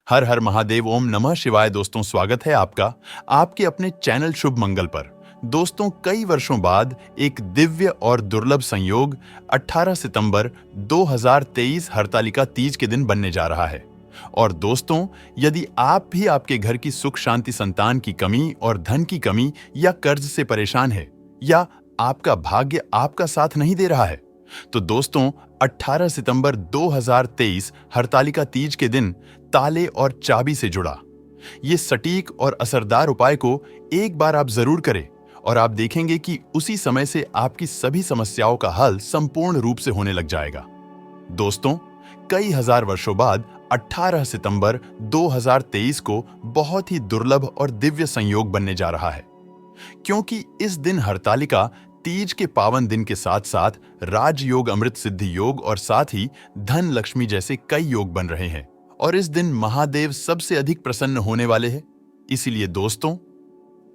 हर हर महादेव, ओम नमः शिवाय। दोस्तों, स्वागत है आपका आपके अपने चैनल शुभ मंगल पर। दोस्तों, कई वर्षों बाद एक दिव्य और दुर्लभ संयोग 18 सितंबर 2023 हरतालिका तीज के दिन बनने जा रहा है। और दोस्तों, यदि आप भी आपके घर की सुख शांति, संतान की कमी और धन की कमी या कर्ज से परेशान है, या आपका भाग्य आपका साथ नहीं दे रहा है, तो दोस्तों 18 सितंबर 2023 हरतालिका तीज के दिन ताले और चाबी से जुड़ा ये सटीक और असरदार उपाय को एक बार आप जरूर करें और आप देखेंगे कि उसी समय से आपकी सभी समस्याओं का हल संपूर्ण रूप से होने लग जाएगा। दोस्तों, कई हजार वर्षों बाद 18 सितंबर 2023 को बहुत ही दुर्लभ और दिव्य संयोग बनने जा रहा है, क्योंकि इस दिन हरतालिका तीज के पावन दिन के साथ साथ राजयोग, अमृत सिद्धि योग और साथ ही धन लक्ष्मी जैसे कई योग बन रहे हैं। और इस दिन महादेव सबसे अधिक प्रसन्न होने वाले हैं। इसीलिए दोस्तों,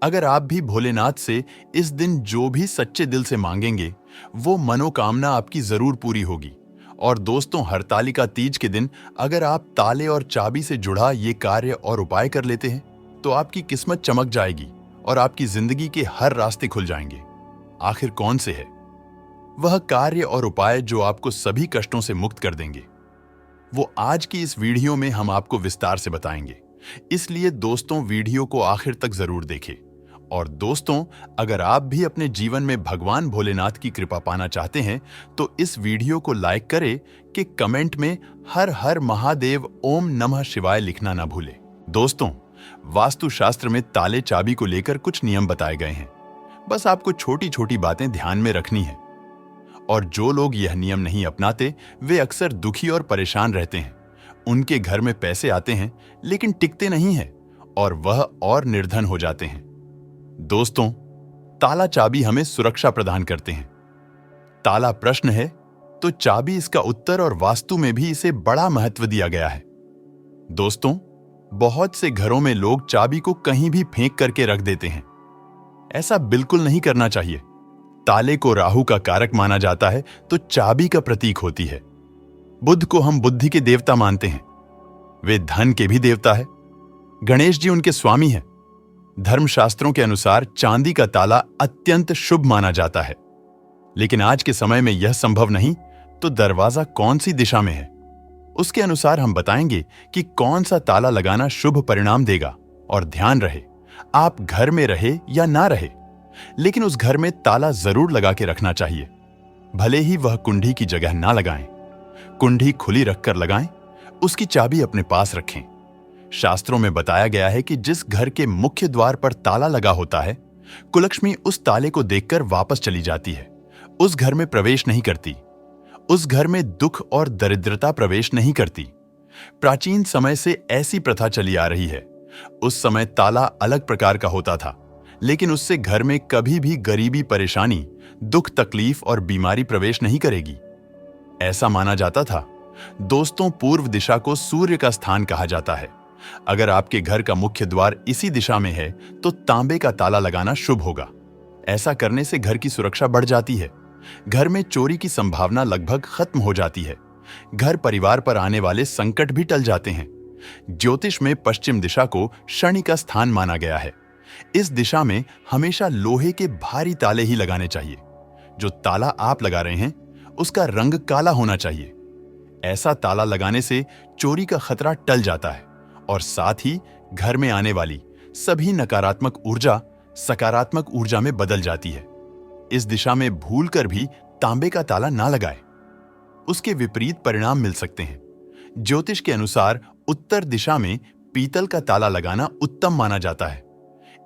अगर आप भी भोलेनाथ से इस दिन जो भी सच्चे दिल से मांगेंगे, वो मनोकामना आपकी जरूर पूरी होगी। और दोस्तों, हरतालिका तीज के दिन अगर आप ताले और चाबी से जुड़ा ये कार्य और उपाय कर लेते हैं, तो आपकी किस्मत चमक जाएगी और आपकी जिंदगी के हर रास्ते खुल जाएंगे। आखिर कौन से है वह कार्य और उपाय जो आपको सभी कष्टों से मुक्त कर देंगे, वो आज की इस वीडियो में हम आपको विस्तार से बताएंगे। इसलिए दोस्तों, वीडियो को आखिर तक जरूर देखें। और दोस्तों, अगर आप भी अपने जीवन में भगवान भोलेनाथ की कृपा पाना चाहते हैं, तो इस वीडियो को लाइक करें कि कमेंट में हर हर महादेव, ओम नमः शिवाय लिखना ना भूलें। दोस्तों, वास्तुशास्त्र में ताले चाबी को लेकर कुछ नियम बताए गए हैं। बस आपको छोटी छोटी बातें ध्यान में रखनी है। और जो लोग यह नियम नहीं अपनाते, वे अक्सर दुखी और परेशान रहते हैं। उनके घर में पैसे आते हैं लेकिन टिकते नहीं हैं और वह और निर्धन हो जाते हैं। दोस्तों, ताला चाबी हमें सुरक्षा प्रदान करते हैं। ताला प्रश्न है तो चाबी इसका उत्तर, और वास्तु में भी इसे बड़ा महत्व दिया गया है। दोस्तों, बहुत से घरों में लोग चाबी को कहीं भी फेंक करके रख देते हैं। ऐसा बिल्कुल नहीं करना चाहिए। ताले को राहु का कारक माना जाता है, तो चाबी का प्रतीक होती है। बुध को हम बुद्धि के देवता मानते हैं। वे धन के भी देवता है। गणेश जी उनके स्वामी हैं। धर्मशास्त्रों के अनुसार चांदी का ताला अत्यंत शुभ माना जाता है। लेकिन आज के समय में यह संभव नहीं, तो दरवाजा कौन सी दिशा में है, उसके अनुसार हम बताएंगे कि कौन सा ताला लगाना शुभ परिणाम देगा। और ध्यान रहे, आप घर में रहे या ना रहे, लेकिन उस घर में ताला जरूर लगा के रखना चाहिए। भले ही वह कुंडी की जगह ना लगाएं, कुंडी खुली रखकर लगाएं, उसकी चाबी अपने पास रखें। शास्त्रों में बताया गया है कि जिस घर के मुख्य द्वार पर ताला लगा होता है, कुलक्ष्मी उस ताले को देखकर वापस चली जाती है, उस घर में प्रवेश नहीं करती। उस घर में दुख और दरिद्रता प्रवेश नहीं करती। प्राचीन समय से ऐसी प्रथा चली आ रही है। उस समय ताला अलग प्रकार का होता था, लेकिन उससे घर में कभी भी गरीबी, परेशानी, दुख, तकलीफ और बीमारी प्रवेश नहीं करेगी, ऐसा माना जाता था। दोस्तों, पूर्व दिशा को सूर्य का स्थान कहा जाता है। अगर आपके घर का मुख्य द्वार इसी दिशा में है, तो तांबे का ताला लगाना शुभ होगा। ऐसा करने से घर की सुरक्षा बढ़ जाती है। घर में चोरी की संभावना लगभग खत्म हो जाती है। घर परिवार पर आने वाले संकट भी टल जाते हैं। ज्योतिष में पश्चिम दिशा को शनि का स्थान माना गया है। इस दिशा में हमेशा लोहे के भारी ताले ही लगाने चाहिए। जो ताला आप लगा रहे हैं, उसका रंग काला होना चाहिए। ऐसा ताला लगाने से चोरी का खतरा टल जाता है और साथ ही घर में आने वाली सभी नकारात्मक ऊर्जा सकारात्मक ऊर्जा में बदल जाती है। इस दिशा में भूलकर भी तांबे का ताला ना लगाएं, उसके विपरीत परिणाम मिल सकते हैं। ज्योतिष के अनुसार उत्तर दिशा में पीतल का ताला लगाना उत्तम माना जाता है।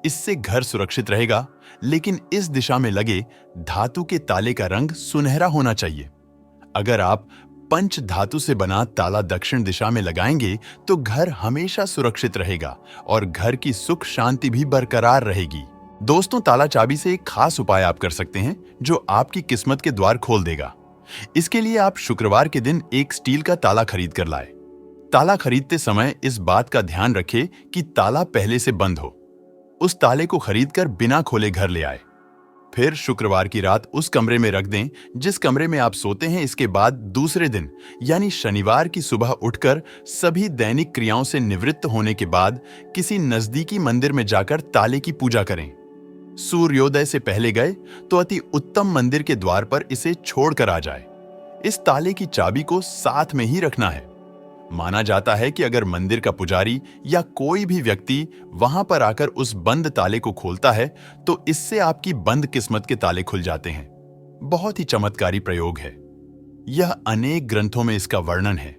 इससे घर सुरक्षित रहेगा, लेकिन इस दिशा में लगे धातु के ताले का रंग सुनहरा होना चाहिए। अगर आप पंच धातु से बना ताला दक्षिण दिशा में लगाएंगे, तो घर हमेशा सुरक्षित रहेगा और घर की सुख शांति भी बरकरार रहेगी। दोस्तों, ताला चाबी से एक खास उपाय आप कर सकते हैं, जो आपकी किस्मत के द्वार खोल देगा। इसके लिए आप शुक्रवार के दिन एक स्टील का ताला खरीद कर लाए। ताला खरीदते समय इस बात का ध्यान रखें कि ताला पहले से बंद हो। उस ताले को खरीदकर बिना खोले घर ले आए। फिर शुक्रवार की रात उस कमरे में रख दें जिस कमरे में आप सोते हैं। इसके बाद दूसरे दिन यानी शनिवार की सुबह उठकर सभी दैनिक क्रियाओं से निवृत्त होने के बाद किसी नजदीकी मंदिर में जाकर ताले की पूजा करें। सूर्योदय से पहले गए तो अति उत्तम मंदिर के द्वार पर इसे छोड़कर आ जाए। इस ताले की चाबी को साथ में ही रखना है। माना जाता है कि अगर मंदिर का पुजारी या कोई भी व्यक्ति वहां पर आकर उस बंद ताले को खोलता है तो इससे आपकी बंद किस्मत के ताले खुल जाते हैं। बहुत ही चमत्कारी प्रयोग है यह। अनेक ग्रंथों में इसका वर्णन है।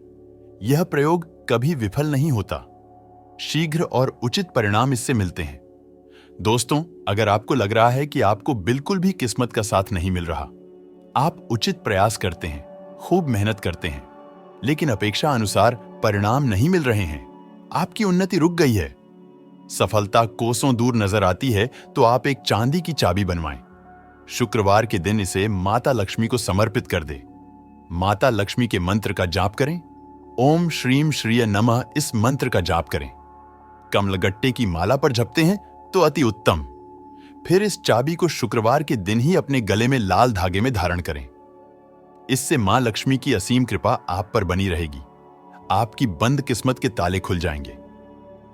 यह प्रयोग कभी विफल नहीं होता। शीघ्र और उचित परिणाम इससे मिलते हैं। दोस्तों, अगर आपको लग रहा है कि आपको बिल्कुल भी किस्मत का साथ नहीं मिल रहा, आप उचित प्रयास करते हैं, खूब मेहनत करते हैं, लेकिन अपेक्षा अनुसार परिणाम नहीं मिल रहे हैं, आपकी उन्नति रुक गई है, सफलता कोसों दूर नजर आती है, तो आप एक चांदी की चाबी बनवाएं। शुक्रवार के दिन इसे माता लक्ष्मी को समर्पित कर दे। माता लक्ष्मी के मंत्र का जाप करें। ओम श्रीम श्रीय नमः इस मंत्र का जाप करें। कमलगट्टे की माला पर जपते हैं तो अति उत्तम। फिर इस चाबी को शुक्रवार के दिन ही अपने गले में लाल धागे में धारण करें। इससे मां लक्ष्मी की असीम कृपा आप पर बनी रहेगी। आपकी बंद किस्मत के ताले खुल जाएंगे।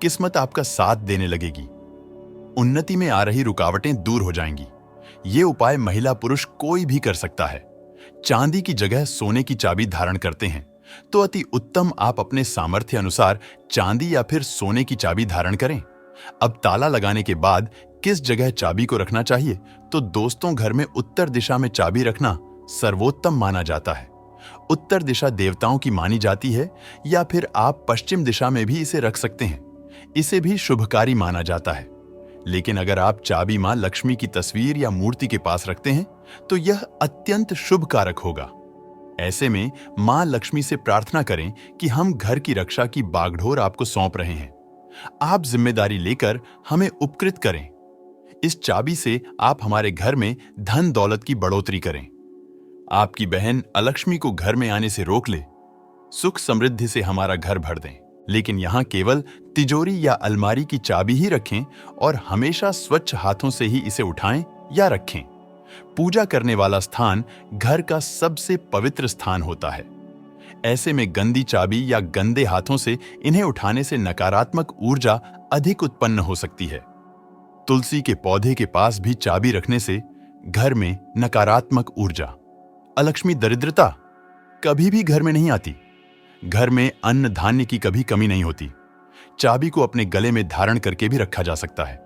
किस्मत आपका साथ देने लगेगी। उन्नति में आ रही रुकावटें दूर हो जाएंगी। ये उपाय महिला पुरुष कोई भी कर सकता है। चांदी की जगह सोने की चाबी धारण करते हैं तो अति उत्तम आप अपने सामर्थ्य अनुसार चांदी या फिर सोने की चाबी धारण करें। अब ताला लगाने के बाद किस जगह चाबी को रखना चाहिए, तो दोस्तों घर में उत्तर दिशा में चाबी रखना सर्वोत्तम माना जाता है। उत्तर दिशा देवताओं की मानी जाती है, या फिर आप पश्चिम दिशा में भी इसे रख सकते हैं। इसे भी शुभकारी माना जाता है। लेकिन अगर आप चाबी मां लक्ष्मी की तस्वीर या मूर्ति के पास रखते हैं तो यह अत्यंत शुभ कारक होगा। ऐसे में मां लक्ष्मी से प्रार्थना करें कि हम घर की रक्षा की बागडोर आपको सौंप रहे हैं, आप जिम्मेदारी लेकर हमें उपकृत करें। इस चाबी से आप हमारे घर में धन दौलत की बढ़ोतरी करें। आपकी बहन अलक्ष्मी को घर में आने से रोक ले, सुख समृद्धि से हमारा घर भर दें। लेकिन यहां केवल तिजोरी या अलमारी की चाबी ही रखें और हमेशा स्वच्छ हाथों से ही इसे उठाएं या रखें। पूजा करने वाला स्थान घर का सबसे पवित्र स्थान होता है। ऐसे में गंदी चाबी या गंदे हाथों से इन्हें उठाने से नकारात्मक ऊर्जा अधिक उत्पन्न हो सकती है। तुलसी के पौधे के पास भी चाबी रखने से घर में नकारात्मक ऊर्जा, अलक्ष्मी दरिद्रता कभी भी घर में नहीं आती। घर में अन्न धान्य की कभी कमी नहीं होती। चाबी को अपने गले में धारण करके भी रखा जा सकता है।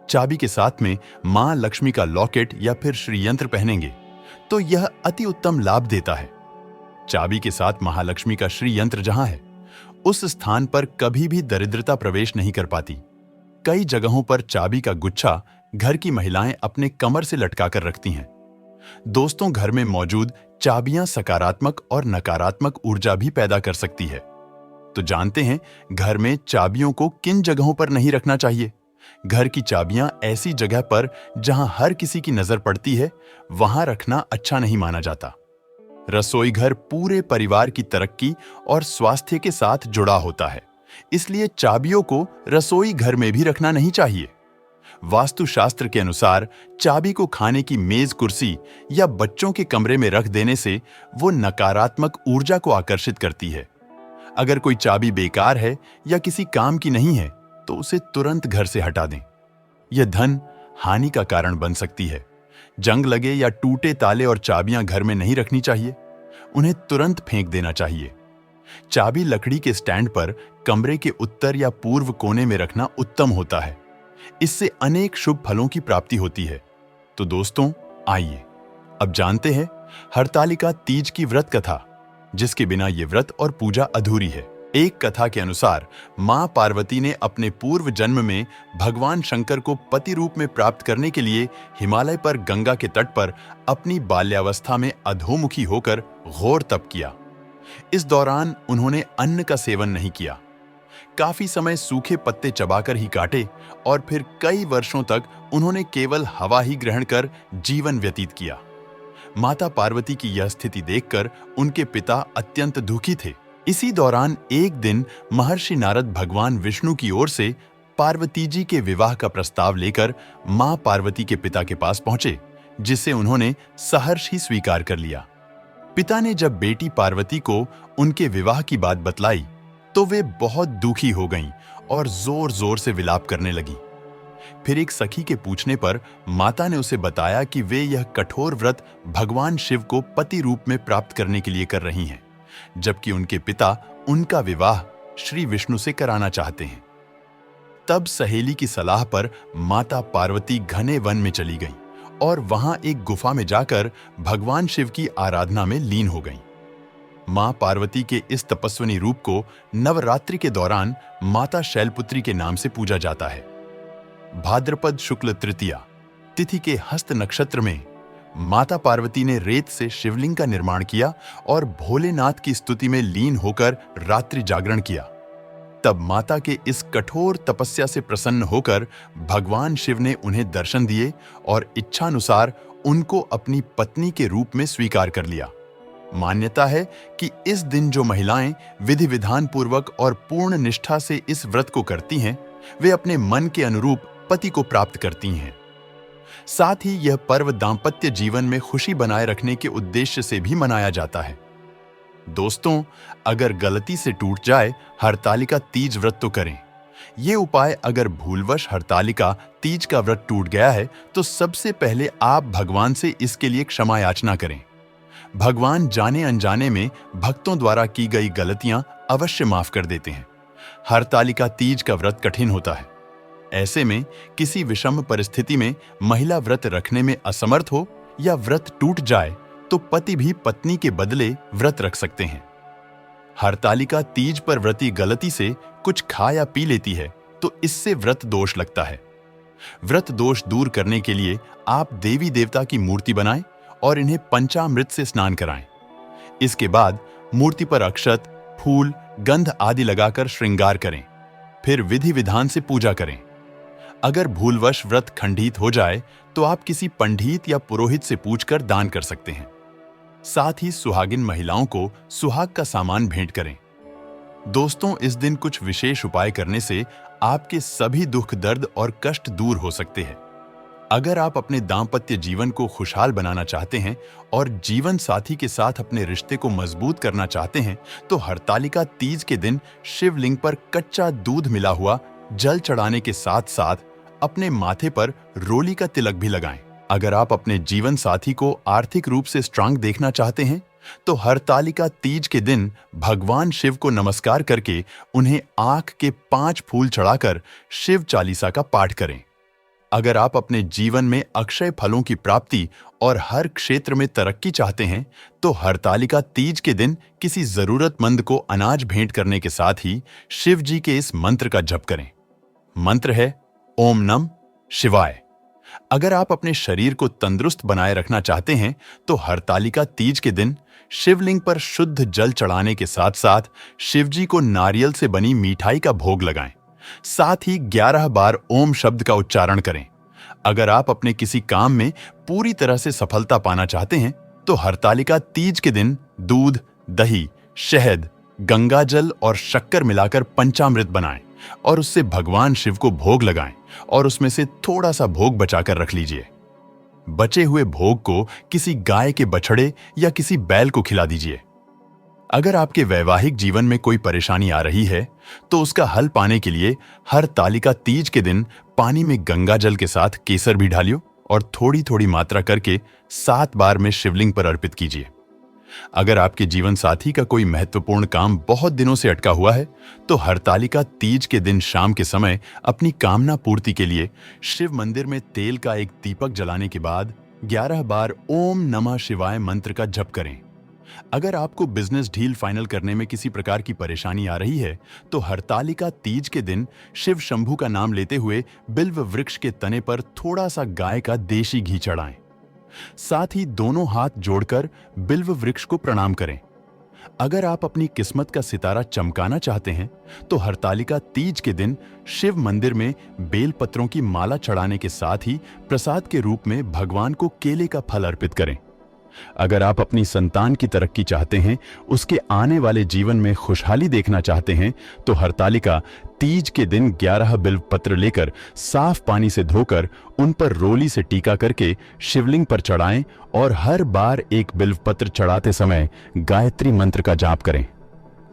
चाबी के साथ में मां लक्ष्मी का लॉकेट या फिर श्रीयंत्र पहनेंगे तो यह अति उत्तम लाभ देता है। चाबी के साथ महालक्ष्मी का श्रीयंत्र जहां है, उस स्थान पर कभी भी दरिद्रता प्रवेश नहीं कर पाती। कई जगहों पर चाबी का गुच्छा घर की महिलाएं अपने कमर से लटकाकर रखती हैं। दोस्तों, घर में मौजूद चाबियां सकारात्मक और नकारात्मक ऊर्जा भी पैदा कर सकती है। तो जानते हैं घर में चाबियों को किन जगहों पर नहीं रखना चाहिए। घर की चाबियां ऐसी जगह पर जहां हर किसी की नजर पड़ती है, वहां रखना अच्छा नहीं माना जाता। रसोई घर पूरे परिवार की तरक्की और स्वास्थ्य के साथ जुड़ा होता है, इसलिए चाबियों को रसोई घर में भी रखना नहीं चाहिए। वास्तुशास्त्र के अनुसार चाबी को खाने की मेज, कुर्सी या बच्चों के कमरे में रख देने से वो नकारात्मक ऊर्जा को आकर्षित करती है। अगर कोई चाबी बेकार है या किसी काम की नहीं है तो उसे तुरंत घर से हटा दें। यह धन हानि का कारण बन सकती है। जंग लगे या टूटे ताले और चाबियां घर में नहीं रखनी चाहिए, उन्हें तुरंत फेंक देना चाहिए। चाबी लकड़ी के स्टैंड पर कमरे के उत्तर या पूर्व कोने में रखना उत्तम होता है। इससे अनेक शुभ फलों की प्राप्ति होती है। तो दोस्तों, आइए अब जानते हैं हरतालिका तीज की व्रत कथा, जिसके बिना ये व्रत और पूजा अधूरी है। एक कथा के अनुसार मां पार्वती ने अपने पूर्व जन्म में भगवान शंकर को पति रूप में प्राप्त करने के लिए हिमालय पर गंगा के तट पर अपनी बाल्यावस्था में अधोमुखी होकर घोर तप किया। इस दौरान उन्होंने अन्न का सेवन नहीं किया। काफी समय सूखे पत्ते चबाकर ही काटे और फिर कई वर्षों तक उन्होंने केवल हवा ही ग्रहण कर जीवन व्यतीत किया। माता पार्वती की यह स्थिति देखकर उनके पिता अत्यंत दुखी थे। इसी दौरान एक दिन महर्षि नारद भगवान विष्णु की ओर से पार्वती जी के विवाह का प्रस्ताव लेकर मां पार्वती के पिता के पास पहुंचे जिसे उन्होंने सहर्ष ही स्वीकार कर लिया। पिता ने जब बेटी पार्वती को उनके विवाह की बात बतलाई तो वे बहुत दुखी हो गईं और जोर जोर से विलाप करने लगी। फिर एक सखी के पूछने पर माता ने उसे बताया कि वे यह कठोर व्रत भगवान शिव को पति रूप में प्राप्त करने के लिए कर रही हैं, जबकि उनके पिता उनका विवाह श्री विष्णु से कराना चाहते हैं। तब सहेली की सलाह पर माता पार्वती घने वन में चली गईं और वहां एक गुफा में जाकर भगवान शिव की आराधना में लीन हो गईं। मां पार्वती के इस तपस्विनी रूप को नवरात्रि के दौरान माता शैलपुत्री के नाम से पूजा जाता है। भाद्रपद शुक्ल तृतीया तिथि के हस्त नक्षत्र में माता पार्वती ने रेत से शिवलिंग का निर्माण किया और भोलेनाथ की स्तुति में लीन होकर रात्रि जागरण किया। तब माता के इस कठोर तपस्या से प्रसन्न होकर भगवान शिव ने उन्हें दर्शन दिए और इच्छानुसार उनको अपनी पत्नी के रूप में स्वीकार कर लिया। मान्यता है कि इस दिन जो महिलाएं विधि विधान पूर्वक और पूर्ण निष्ठा से इस व्रत को करती हैं, वे अपने मन के अनुरूप पति को प्राप्त करती हैं। साथ ही यह पर्व दांपत्य जीवन में खुशी बनाए रखने के उद्देश्य से भी मनाया जाता है। दोस्तों, अगर गलती से टूट जाए हरतालिका तीज व्रत तो करें। ये उपाय अगर भूलवश हरतालिका तीज का व्रत टूट गया है तो सबसे पहले आप भगवान से इसके लिए क्षमा याचना करें। भगवान जाने अनजाने में भक्तों द्वारा की गई गलतियां अवश्य माफ कर देते हैं। हरतालिका तीज का व्रत कठिन होता है। ऐसे में किसी विषम परिस्थिति में महिला व्रत रखने में असमर्थ हो या व्रत टूट जाए तो पति भी पत्नी के बदले व्रत रख सकते हैं। हरतालिका तीज पर व्रती गलती से कुछ खा या पी लेती है तो इससे व्रत दोष लगता है। व्रत दोष दूर करने के लिए आप देवी देवता की मूर्ति बनाएं और इन्हें पंचामृत से स्नान कराएं। इसके बाद मूर्ति पर अक्षत, फूल, गंध आदि लगाकर श्रृंगार करें। फिर विधि विधान से पूजा करें। अगर भूलवश व्रत खंडित हो जाए तो आप किसी पंडित या पुरोहित से पूछकर दान कर सकते हैं। साथ ही सुहागिन महिलाओं को सुहाग का सामान भेंट करें। दोस्तों, इस दिन कुछ विशेष उपाय करने से आपके सभी दुख, दर्द और कष्ट दूर हो सकते हैं। अगर आप अपने दांपत्य जीवन को खुशहाल बनाना चाहते हैं और जीवन साथी के साथ अपने रिश्ते को मजबूत करना चाहते हैं तो हरतालिका तीज के दिन शिवलिंग पर कच्चा दूध मिला हुआ जल चढ़ाने के साथ साथ अपने माथे पर रोली का तिलक भी लगाएं। अगर आप अपने जीवन साथी को आर्थिक रूप से स्ट्रांग देखना चाहते हैं तो हरतालिका तीज के दिन भगवान शिव को नमस्कार करके उन्हें आंख के 5 फूल चढ़ाकर शिव चालीसा का पाठ करें। अगर आप अपने जीवन में अक्षय फलों की प्राप्ति और हर क्षेत्र में तरक्की चाहते हैं तो हरतालिका तीज के दिन किसी जरूरतमंद को अनाज भेंट करने के साथ ही शिव जी के इस मंत्र का जप करें। मंत्र है ओम नम शिवाय। अगर आप अपने शरीर को तंदुरुस्त बनाए रखना चाहते हैं तो हरतालिका तीज के दिन शिवलिंग पर शुद्ध जल चढ़ाने के साथ साथ शिवजी को नारियल से बनी मिठाई का भोग लगाएं। साथ ही 11 बार ओम शब्द का उच्चारण करें। अगर आप अपने किसी काम में पूरी तरह से सफलता पाना चाहते हैं तो हरतालिका तीज के दिन दूध, दही, शहद, गंगाजल और शक्कर मिलाकर पंचामृत बनाएं और उससे भगवान शिव को भोग लगाएं और उसमें से थोड़ा सा भोग बचाकर रख लीजिए। बचे हुए भोग को किसी गाय के बछड़े या किसी बैल को खिला दीजिए। अगर आपके वैवाहिक जीवन में कोई परेशानी आ रही है तो उसका हल पाने के लिए हरतालिका तीज के दिन पानी में गंगाजल के साथ केसर भी डालियो और थोड़ी थोड़ी मात्रा करके 7 बार में शिवलिंग पर अर्पित कीजिए। अगर आपके जीवन साथी का कोई महत्वपूर्ण काम बहुत दिनों से अटका हुआ है तो हरतालिका तीज के दिन शाम के समय अपनी कामना पूर्ति के लिए शिव मंदिर में तेल का एक दीपक जलाने के बाद 11 बार ओम नमः शिवाय मंत्र का जप करें। अगर आपको बिजनेस डील फाइनल करने में किसी प्रकार की परेशानी आ रही है तो हरतालिका तीज के दिन शिव शंभू का नाम लेते हुए बिल्व वृक्ष के तने पर थोड़ा सा गाय का देशी घी चढ़ाएं। साथ ही दोनों हाथ जोड़कर बिल्व वृक्ष को प्रणाम करें। अगर आप अपनी किस्मत का सितारा चमकाना चाहते हैं तो हरतालिका तीज के दिन शिव मंदिर में बेल पत्रों की माला चढ़ाने के साथ ही प्रसाद के रूप में भगवान को केले का फल अर्पित करें। अगर आप अपनी संतान की तरक्की चाहते हैं, उसके आने वाले जीवन में खुशहाली देखना चाहते हैं, तो हरतालिका तीज के दिन 11 बिल्व पत्र लेकर साफ पानी से धोकर उन पर रोली से टीका करके शिवलिंग पर चढ़ाएं और हर बार एक बिल्व पत्र चढ़ाते समय गायत्री मंत्र का जाप करें।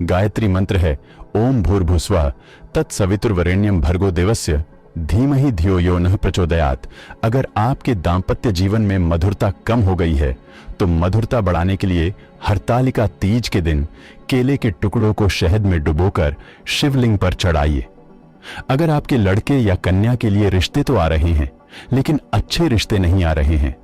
गायत्री मंत्र है ओम भूर्भुस्वः तत्सवितुर्वरेण्यं भर्गो देवस्य धीमहि धियो यो नः प्रचोदयात्। अगर आपके दांपत्य जीवन में मधुरता कम हो गई है तो मधुरता बढ़ाने के लिए हरतालिका तीज के दिन केले के टुकड़ों को शहद में डुबोकर शिवलिंग पर चढ़ाइए। अगर आपके लड़के या कन्या के लिए रिश्ते तो आ रहे हैं लेकिन अच्छे रिश्ते नहीं आ रहे हैं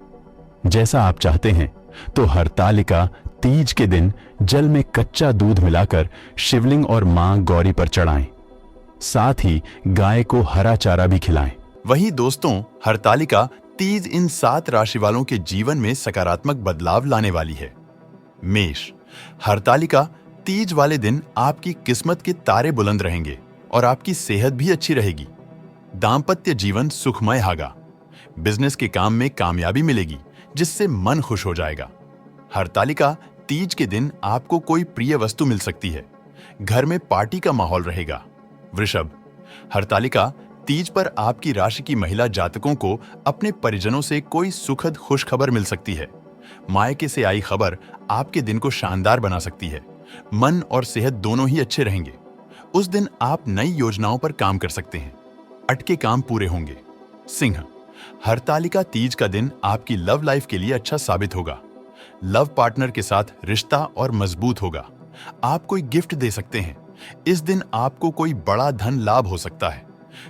जैसा आप चाहते हैं, तो हरतालिका तीज के दिन जल में कच्चा दूध मिलाकर शिवलिंग और मां गौरी पर चढ़ाएं। साथ ही गाय को हरा चारा भी खिलाएं। वहीं दोस्तों, हरतालिका तीज इन 7 राशि वालों के जीवन में सकारात्मक बदलाव लाने वाली है। मेष, हरतालिका तीज वाले दिन आपकी किस्मत के तारे बुलंद रहेंगे और आपकी सेहत भी अच्छी रहेगी। दांपत्य जीवन सुखमय होगा। बिजनेस के काम में कामयाबी मिलेगी जिससे मन खुश हो जाएगा। हरतालिका तीज के दिन आपको कोई प्रिय वस्तु मिल सकती है। घर में पार्टी का माहौल रहेगा। वृषभ, हरतालिका तीज पर आपकी राशि की महिला जातकों को अपने परिजनों से कोई सुखद खुश खबर मिल सकती है। मायके से आई खबर आपके दिन को शानदार बना सकती है। मन और सेहत दोनों ही अच्छे रहेंगे। उस दिन आप नई योजनाओं पर काम कर सकते हैं। अटके काम पूरे होंगे। सिंह, हरतालिका तीज का दिन आपकी लव लाइफ के लिए अच्छा साबित होगा। लव पार्टनर के साथ रिश्ता और मजबूत होगा। आप कोई गिफ्ट दे सकते हैं। इस दिन आपको कोई बड़ा धन लाभ हो सकता है।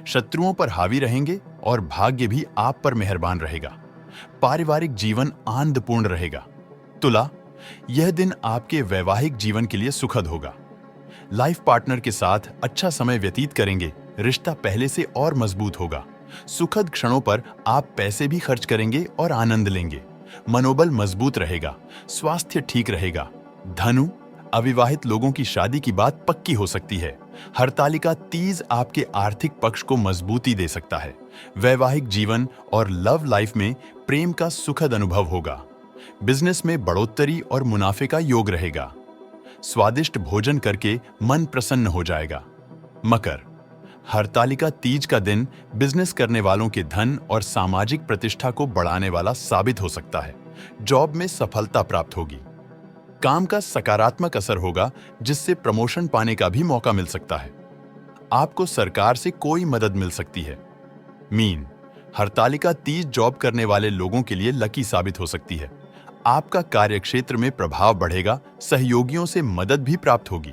शत्रुओं पर हावी रहेंगे और भाग्य भी आप पर मेहरबान रहेगा। पारिवारिक जीवन आनंदपूर्ण रहेगा। तुला, यह दिन आपके वैवाहिक जीवन के लिए सुखद होगा। लाइफ पार्टनर के साथ अच्छा समय व्यतीत करेंगे। रिश्ता पहले से और मजबूत होगा। सुखद क्षणों पर आप पैसे भी खर्च करेंगे और आनंद लेंगे। मनोबल मजबूत रहेगा। स्वास्थ्य ठीक रहेगा। धनु, अविवाहित लोगों की शादी की बात पक्की हो सकती है। हरतालिका तीज आपके आर्थिक पक्ष को मजबूती दे सकता है। वैवाहिक जीवन और लव लाइफ में प्रेम का सुखद अनुभव होगा। बिजनेस में बढ़ोतरी और मुनाफे का योग रहेगा। स्वादिष्ट भोजन करके मन प्रसन्न हो जाएगा। मकर, हरतालिका तीज का दिन बिजनेस करने वालों के धन और सामाजिक प्रतिष्ठा को बढ़ाने वाला साबित हो सकता है। जॉब में सफलता प्राप्त होगी। काम का सकारात्मक असर होगा जिससे प्रमोशन पाने का भी मौका मिल सकता है। आपको सरकार से कोई मदद मिल सकती है। मीन, हरतालिका तीज जॉब करने वाले लोगों के लिए लकी साबित हो सकती है। आपका कार्यक्षेत्र में प्रभाव बढ़ेगा। सहयोगियों से मदद भी प्राप्त होगी।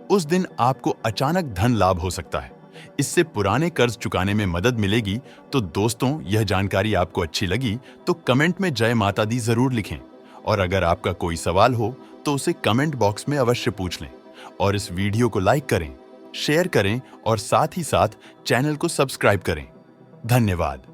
उस दिन आपको अचानक धन लाभ हो सकता है। इससे पुराने कर्ज चुकाने में मदद मिलेगी। तो दोस्तों, यह जानकारी आपको अच्छी लगी तो कमेंट में जय माता दी जरूर लिखें और अगर आपका कोई सवाल हो तो उसे कमेंट बॉक्स में अवश्य पूछ लें और इस वीडियो को लाइक करें, शेयर करें और साथ ही साथ चैनल को सब्सक्राइब करें। धन्यवाद।